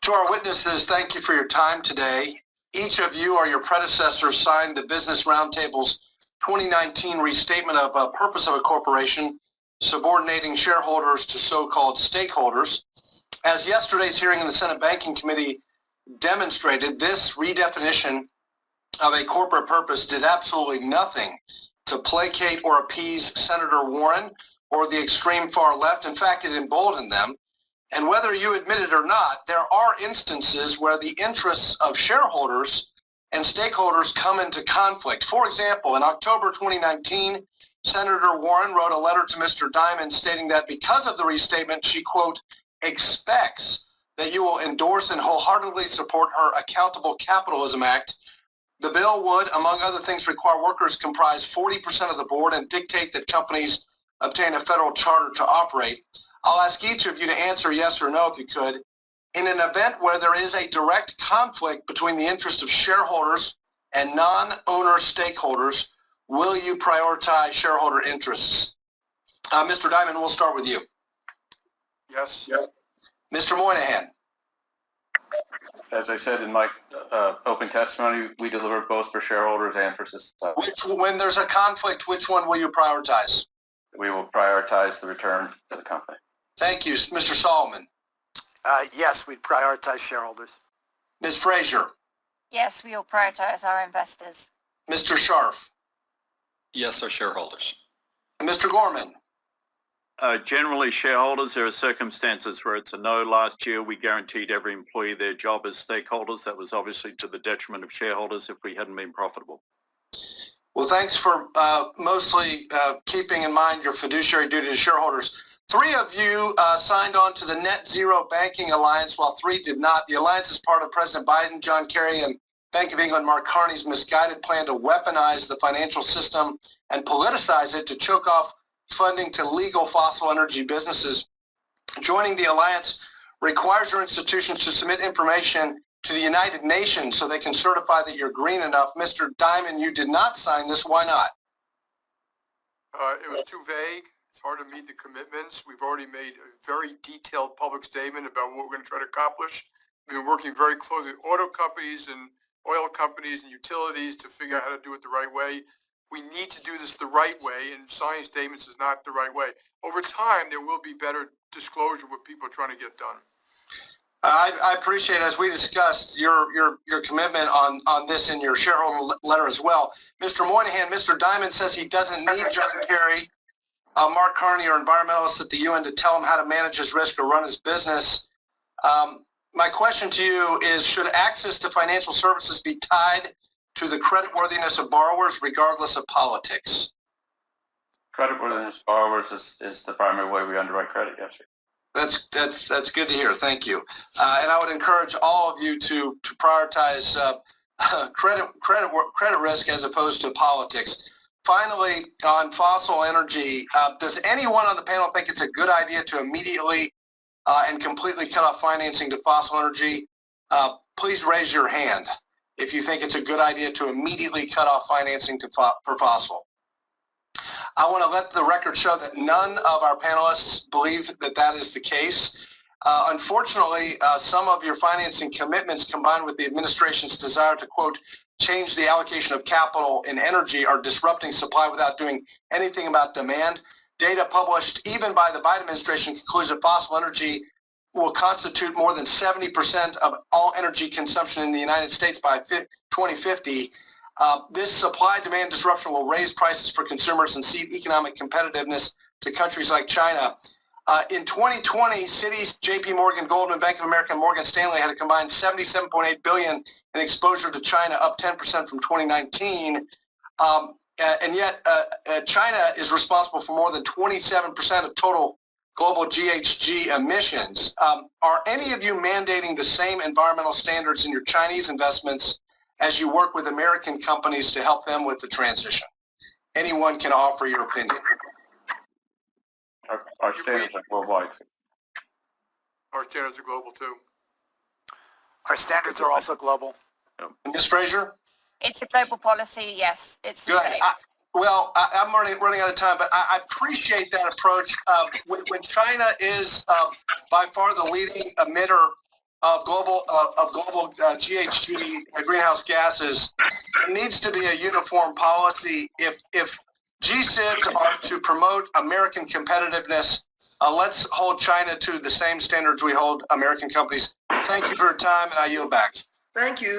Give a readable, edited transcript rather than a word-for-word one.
To our witnesses, thank you for your time today. Each of you or your predecessors signed the Business Roundtable's 2019 restatement of purpose of a corporation, subordinating shareholders to so-called stakeholders. As yesterday's hearing in the Senate Banking Committee demonstrated, this redefinition of a corporate purpose did absolutely nothing to placate or appease Senator Warren or the extreme far left. In fact, it emboldened them. And whether you admit it or not, there are instances where the interests of shareholders and stakeholders come into conflict. For example, in October 2019, Senator Warren wrote a letter to Mr. Diamond stating that because of the restatement, she, quote, expects that you will endorse and wholeheartedly support her Accountable Capitalism Act. The bill would, among other things, require workers comprise 40% of the board and dictate that companies obtain a federal charter to operate. I'll ask each of you to answer yes or no if you could. In an event where there is a direct conflict between the interest of shareholders and non-owner stakeholders, will you prioritize shareholder interests? Mr. Diamond, we'll start with you. Yes. Mr. Moynihan. As I said in my open testimony, we deliver both for shareholders and for society. When there's a conflict, which one will you prioritize? We will prioritize the return to the company. Thank you. Mr. Solomon. Yes, we'd prioritize shareholders. Ms. Frazier. Yes, we will prioritize our investors. Mr. Scharf. Yes, our shareholders. And Mr. Gorman. Generally, shareholders, there are circumstances where it's a no. Last year, we guaranteed every employee their job as stakeholders. That was obviously to the detriment of shareholders if we hadn't been profitable. Well, thanks for mostly keeping in mind your fiduciary duty to shareholders. 3 of you signed on to the Net Zero Banking Alliance, while 3 did not. The alliance is part of President Biden, John Kerry, and Bank of England Mark Carney's misguided plan to weaponize the financial system and politicize it to choke off funding to legal fossil energy businesses. Joining the alliance requires your institutions to submit information to the United Nations so they can certify that you're green enough. Mr. Diamond, you did not sign this. Why not? It was too vague. It's hard to meet the commitments. We've already made a very detailed public statement about what we're going to try to accomplish. We've been working very closely with auto companies and oil companies and utilities to figure out how to do it the right way. We need to do this the right way, and signing statements is not the right way. Over time, there will be better disclosure of what people are trying to get done. I appreciate, as we discussed, your commitment on this in your shareholder letter as well. Mr. Moynihan, Mr. Diamond says he doesn't need John Kerry, Mark Carney, or environmentalists at the UN to tell him how to manage his risk or run his business. My question to you is, should access to financial services be tied to the creditworthiness of borrowers regardless of politics? Creditworthiness of borrowers is the primary way we underwrite credit, yes, sir. That's good to hear. Thank you. And I would encourage all of you to prioritize credit risk as opposed to politics. Finally, on fossil energy, does anyone on the panel think it's a good idea to immediately and completely cut off financing to fossil energy? Please raise your hand if you think it's a good idea to immediately cut off financing for fossil. I want to let the record show that none of our panelists believe that that is the case. Unfortunately, some of your financing commitments combined with the administration's desire to, quote, change the allocation of capital in energy are disrupting supply without doing anything about demand. Data published even by the Biden administration concludes that fossil energy will constitute more than 70% of all energy consumption in the United States by 2050. This supply-demand disruption will raise prices for consumers and cede economic competitiveness to countries like China. In 2020, Citi's, J.P. Morgan, Goldman, Bank of America, and Morgan Stanley had a combined $77.8 billion in exposure to China, up 10% from 2019. And yet, China is responsible for more than 27% of total global GHG emissions. Are any of you mandating the same environmental standards in your Chinese investments as you work with American companies to help them with the transition? Anyone can offer your opinion. Our standards are worldwide. Our standards are global, too. Our standards are also global. Ms. Frazier? It's a global policy, yes. It's the Good. same. I'm running out of time, but I appreciate that approach. When China is by far the leading emitter of global GHG greenhouse gases, there needs to be a uniform policy. If GSIBs are to promote American competitiveness, let's hold China to the same standards we hold American companies. Thank you for your time, and I yield back. Thank you.